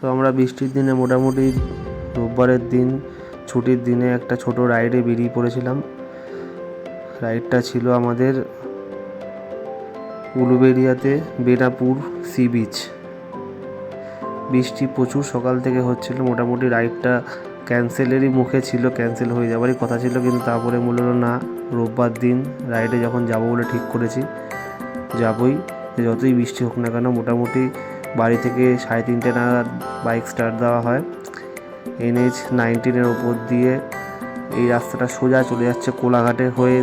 তো আমরা বৃষ্টির দিনে মোটামুটি রোববারের দিন ছুটির দিনে একটা ছোট রাইডে বেরিয়ে পড়েছিলাম। রাইডটা ছিল আমাদের উলুবেড়িয়াতে বেনাপুর সি বিচ। বৃষ্টি প্রচুর সকাল থেকে হচ্ছিল, মোটামুটি রাইডটা ক্যান্সেলেরই মুখে ছিল, ক্যান্সেল হয়ে যাওয়ারই কথা ছিল, কিন্তু তারপরে মূলত না, রোববার দিন রাইডে যখন যাব বলে ঠিক করেছি যাবই, যতই বৃষ্টি হোক না কেন। মোটামুটি বাড়ি থেকে 3:30 নাগাদ বাইক স্টার্ট দেওয়া হয়। NH-19 ওপর দিয়ে এই রাস্তাটা সোজা চলে যাচ্ছে কোলাঘাটে হয়ে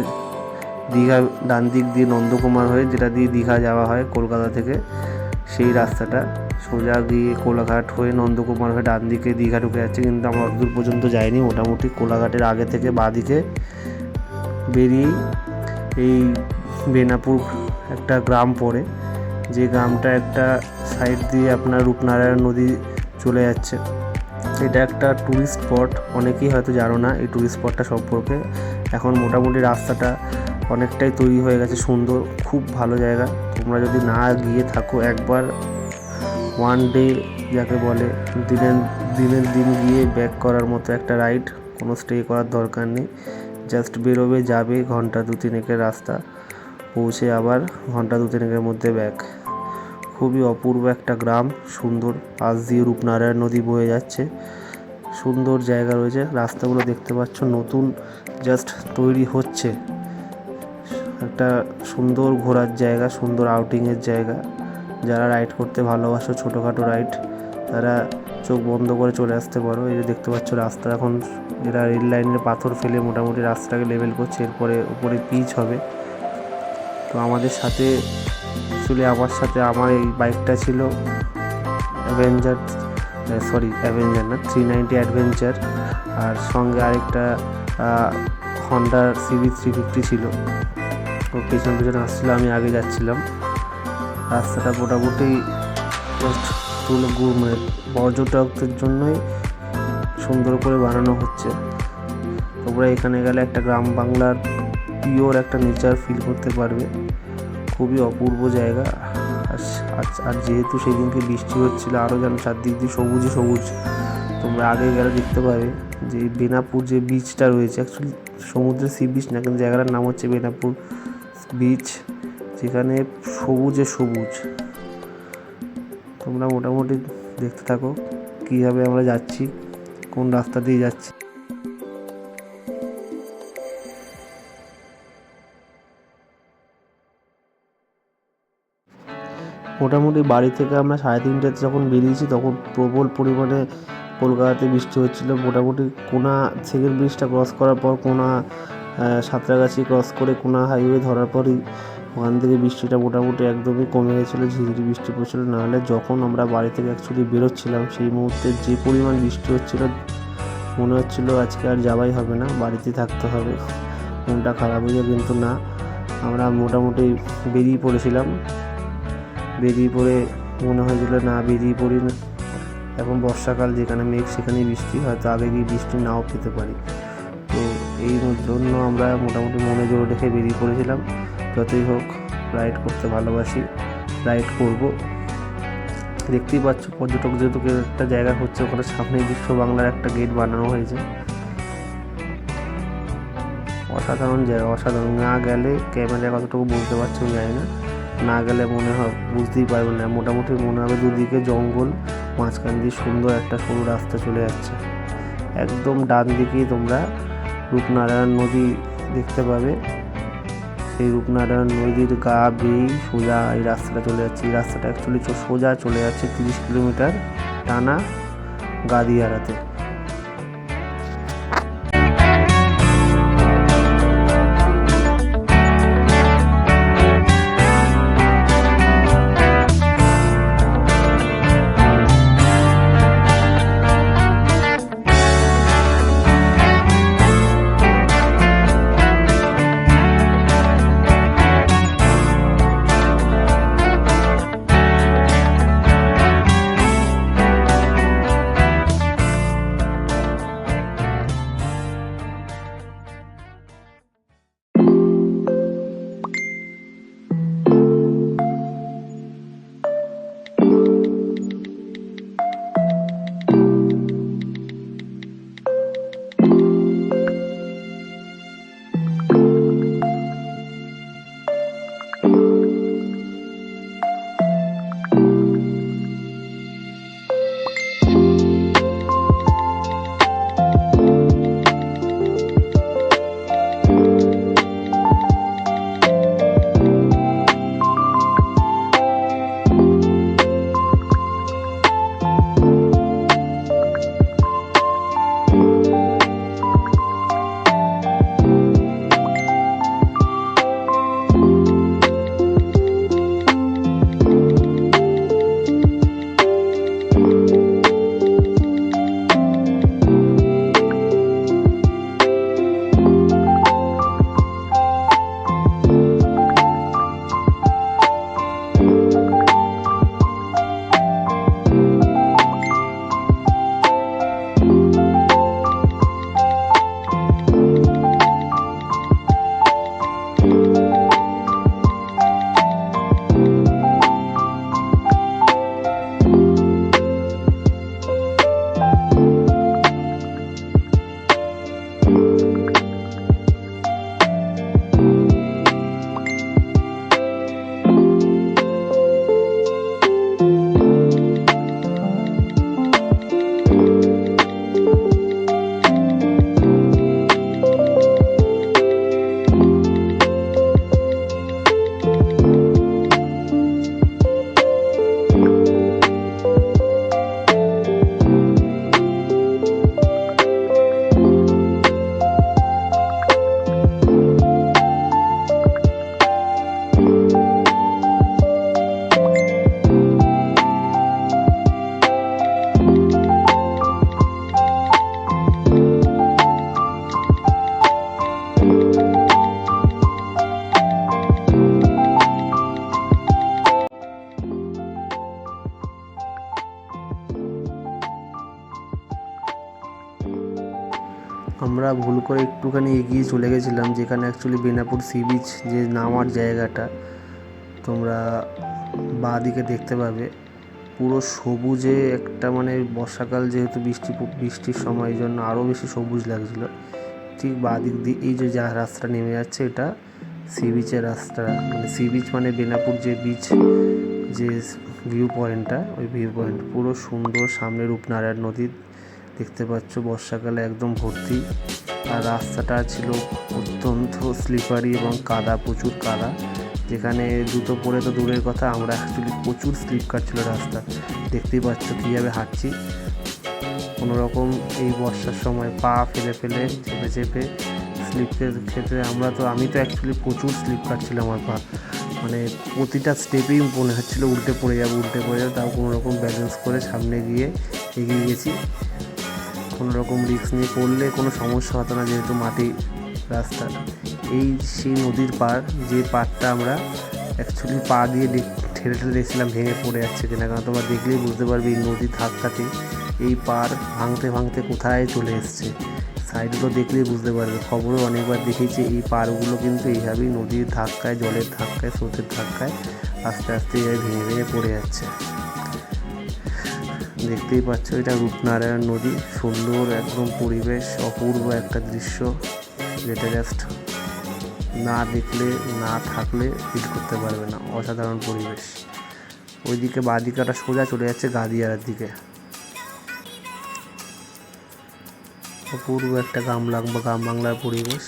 দীঘা, ডান দিক দিয়ে নন্দকুমার হয়ে, যেটা দিয়ে দীঘা যাওয়া হয় কলকাতা থেকে, সেই রাস্তাটা সোজা গিয়ে কোলাঘাট হয়ে নন্দকুমার হয়ে ডান দিকে দীঘা ঢুকে যাচ্ছে। কিন্তু আমরা অতদূর পর্যন্ত যাইনি, মোটামুটি কোলাঘাটের আগে থেকে বাঁদিকে বেরিয়েই এই বেনাপুর একটা গ্রাম পড়ে, যে গ্রামটা একটা সাইড দিয়ে আপনার রূপনারায়ণ নদী চলে যাচ্ছে। এটা একটা ট্যুরিস্ট স্পট, অনেকেই হয়তো জানো না এই ট্যুরিস্ট স্পটটা সম্পর্কে। এখন মোটামুটি রাস্তাটা অনেকটাই তৈরি হয়ে গেছে, সুন্দর, খুব ভালো জায়গা। তোমরা যদি না গিয়ে থাকো, একবার ওয়ান ডে যাকে বলে, দিনের দিন গিয়ে ব্যাক করার মতো একটা রাইড, কোনো স্টে করার দরকার নেই। জাস্ট বেরোবে, যাবে, ঘন্টা 2-3 রাস্তা, পৌঁছে আবার ঘন্টা 2-3 মধ্যে ব্যাক। খুবই অপূর্ব একটা গ্রাম, সুন্দর, পাশ দিয়ে রূপনারায়ণ নদী বয়ে যাচ্ছে, সুন্দর জায়গা রয়েছে। রাস্তাগুলো দেখতে পাচ্ছ নতুন জাস্ট তৈরি হচ্ছে। একটা সুন্দর ঘোরার জায়গা, সুন্দর আউটিংয়ের জায়গা। যারা রাইড করতে ভালোবাসো, ছোটোখাটো রাইড, তারা চোখ বন্ধ করে চলে আসতে পারো। এই যে দেখতে পাচ্ছ রাস্তা, এখন এরা রেল লাইনের পাথর ফেলে মোটামুটি রাস্তাটাকে লেভেল করছে, এরপরে উপরে পিচ হবে। তো আমাদের সাথে আমার সাথে আমার এই বাইকটা ছিল অ্যাভেঞ্জার না, 390 অ্যাডভেঞ্চার, আর সঙ্গে আরেকটা হন্ডা CB 350 ছিল। তো পেছনে আসছিল, আমি আগে যাচ্ছিলাম। রাস্তাটা মোটামুটি মানে পর্যটকদের জন্যই সুন্দর করে বানানো হচ্ছে। তোমরা এখানে গেলে একটা গ্রাম বাংলার পিওর একটা নেচার ফিল করতে পারবে, খুবই অপূর্ব জায়গা। আর যেহেতু সেদিনকে বৃষ্টি হচ্ছিল, আরও যেন চারদিক দিয়ে সবুজে সবুজ। তোমরা আগে গেলে দেখতে পাবে যে বেনাপুর যে বিচটা রয়েছে, অ্যাকচুয়ালি সমুদ্রের সি বিচ না, কিন্তু জায়গাটার নাম হচ্ছে বেনাপুর বিচ, যেখানে সবুজে সবুজ। তোমরা মোটামুটি দেখতে থাকো কীভাবে আমরা যাচ্ছি, কোন রাস্তা দিয়ে যাচ্ছি। মোটামুটি বাড়ি থেকে আমরা 3:30 যখন বেরিয়েছি, তখন প্রবল পরিমাণে কলকাতাতে বৃষ্টি হচ্ছিলো। মোটামুটি কোনা সেকেন্ড ব্রিজটা ক্রস করার পর, কোনা সাঁতরাগাছি ক্রস করে কোনা হাইওয়ে ধরার পরই ওখান থেকে বৃষ্টিটা মোটামুটি একদমই কমে গেছিলো, ঝিরিঝিরি বৃষ্টি পড়ছিলো। নাহলে যখন আমরা বাড়ি থেকে অ্যাকচুয়ালি বেরোচ্ছিলাম, সেই মুহূর্তে যে পরিমাণ বৃষ্টি হচ্ছিলো, মনে হচ্ছিলো আজকে আর যাওয়াই হবে না, বাড়িতেই থাকতে হবে, মনটা খারাপ হয়ে যায়। কিন্তু না, আমরা মোটামুটি বেরিয়ে পড়েছিলাম। বেরিয়ে পড়ে মনে হয়েছিল না, বেরিয়ে পড়ি না, এখন বর্ষাকাল, যেখানে মেঘ সেখানেই বৃষ্টি, হয়তো আগে গিয়ে বৃষ্টি নাও পেতে পারি। তো এই জন্য আমরা মোটামুটি মনে জোর রেখে বেরিয়ে পড়েছিলাম। যতই হোক, রাইড করতে ভালোবাসি, রাইড করব। দেখতেই পাচ্ছ পর্যটক যেহেতু একটা জায়গা হচ্ছে, ওখানে সামনেই বিশ্ব বাংলার একটা গেট বানানো হয়েছে। অসাধারণ জায়গা, অসাধারণ। না গেলে ক্যামেরায় কতটুকু বুঝতে পারছি আমি জানি না, না গেলে মনে হয় বুঝতেই পারবেন না। মোটামুটি মনে হবে দুদিকে জঙ্গল, মাঝখান দিয়ে সুন্দর একটা সরু রাস্তা চলে যাচ্ছে। একদম ডান দিকেই তোমরা রূপনারায়ণ নদী দেখতে পাবে। সেই রূপনারায়ণ নদীর গা বেয়েই সোজা এই রাস্তাটা চলে যাচ্ছে। এই রাস্তাটা অ্যাকচুয়ালি সোজা চলে যাচ্ছে 30 কিলোমিটার টানা গাদিয়ারাতে। আমরা ভুল করে একটুখানি এগিয়ে চলে গেছিলাম, যেখানে অ্যাকচুয়ালি বেনাপুর সি বিচ যে নামার জায়গাটা তোমরা বাঁ দিকে দেখতে পাবে। পুরো সবুজে একটা মানে বর্ষাকাল যেহেতু বৃষ্টির সময়, এই জন্য আরও বেশি সবুজ লাগছিল। ঠিক বাঁ দিক দিয়ে এই যে যা রাস্তাটা নেমে যাচ্ছে, এটা সি বিচের রাস্তা। মানে সি বিচ মানে বেনাপুর যে বিচ যে ভিউ পয়েন্টটা, ওই ভিউ পয়েন্ট পুরো সুন্দর। সামনে রূপনারায়ণ নদী দেখতে পাচ্ছ, বর্ষাকালে একদম ভর্তি। আর রাস্তাটা ছিল অত্যন্ত স্লিপারি এবং কাদা, প্রচুর কাদা, যেখানে জুতো পরে তো দূরের কথা, আমরা অ্যাকচুয়ালি প্রচুর স্লিপ কাটছিল রাস্তা। দেখতেই পাচ্ছ কীভাবে হাঁটছি কোনোরকম এই বর্ষার সময় পা ফেলে ফেলে চেপে চেপে স্লিপের ক্ষেত্রে। আমি তো অ্যাকচুয়ালি প্রচুর স্লিপ কাটছিল আমার পা, মানে প্রতিটা স্টেপেই মনে হচ্ছিলো উল্টে পড়ে যাবো। তাও কোনোরকম ব্যালেন্স করে সামনে গিয়ে এগিয়ে গেছি। কোনোরকম রিস্ক নিয়ে পড়লে কোনো সমস্যা হতো না, যেহেতু মাটি রাস্তা। এই সেই নদীর পাড়, যে পাড়টা আমরা অ্যাকচুয়ালি পা দিয়ে ঠেলে দেখছিলাম ভেঙে পড়ে যাচ্ছে কিনা, কারণ তোমরা দেখলেই বুঝতে পারবে এই নদীর ধাক্কাতে এই পাড় ভাঙতে ভাঙতে কোথায় চলে এসছে। সাইডগুলো দেখলেই বুঝতে পারবে, খবরও অনেকবার দেখেছি এই পাড়গুলো কিন্তু এইভাবেই নদীর ধাক্কায়, জলের ধাক্কায়, স্রোতের ধাক্কায় আস্তে আস্তে ভেঙে ভেঙে পড়ে যাচ্ছে। দেখতেই পাচ্ছ এটা রূপনারায়ণ নদী, সুন্দর একদম পরিবেশ, অপূর্ব একটা দৃশ্য, যেটা জাস্ট না দেখলে না থাকলে ফিল করতে পারবে না। অসাধারণ পরিবেশ। ওইদিকে বাঁদিকাটা সোজা চলে যাচ্ছে গাদিয়ারার দিকে। অপূর্ব একটা গ্রাম বাংলার পরিবেশ।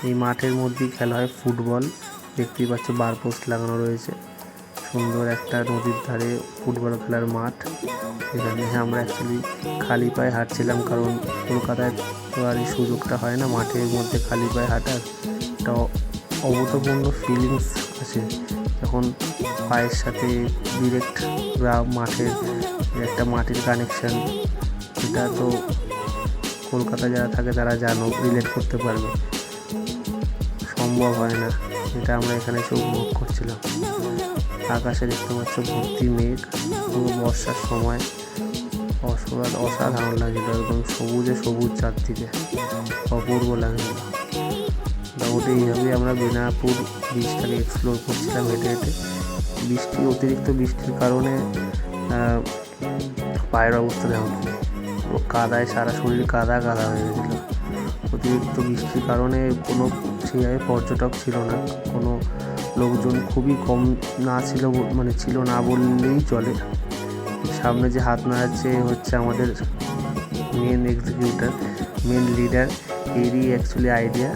এই মাঠের মধ্যেই খেলা হয় ফুটবল। দেখতেই পাচ্ছ বার পোস্ট লাগানো রয়েছে, সুন্দর একটা নদীর ধারে ফুটবল খেলার মাঠ। এখানে আমরা অ্যাকচুয়ালি খালি পায়ে হাঁটছিলাম, কারণ কলকাতায় তো আর এই সুযোগটা হয় না মাঠের মধ্যে খালি পায়ে হাঁটার। একটা অভূতপূর্ণ ফিলিংস আছে যখন পায়ের সাথে ডিরেক্ট মাঠের একটা মাটির কানেকশান। এটা তো কলকাতা যারা থাকে তারা জানো, রিলেট করতে পারবে, সম্ভব হয় না। এটা আমরা এখানে এসে উপভোগ করছিলাম। আকাশে দেখতে পাচ্ছ ভর্তি মেঘ, পুরো বর্ষার সময় অসাধারণ লাগছিল, একদম সবুজে সবুজ চারদিকে, অপূর্ব লাগছিল। মোটামুটি এইভাবেই আমরা বেনাপুর বিচটাকে এক্সপ্লোর করছিলাম হেঁটে হেঁটে। অতিরিক্ত বৃষ্টির কারণে পায়ের অবস্থা দেখো, কাদায় সারা শরীর কাদা হয়ে গেছিলো। অতিরিক্ত বৃষ্টির কারণে কোনো সেইভাবে পর্যটক ছিল না, কোনো লোকজন খুবই কম ছিল না বললেই চলে। সামনে যে হাত নাড়াচ্ছে হচ্ছে আমাদের মেন এক্সিকিউটর, মেন লিডার, এরই অ্যাকচুয়ালি আইডিয়া।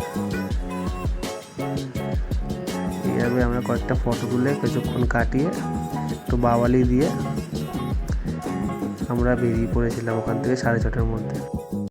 এইভাবে আমরা কয়েকটা ফটো তুলে কিছুক্ষণ কাটিয়ে একটু বাওয়ালি দিয়ে আমরা বেরিয়ে পড়েছিলাম ওখান থেকে 6:30টার মধ্যে।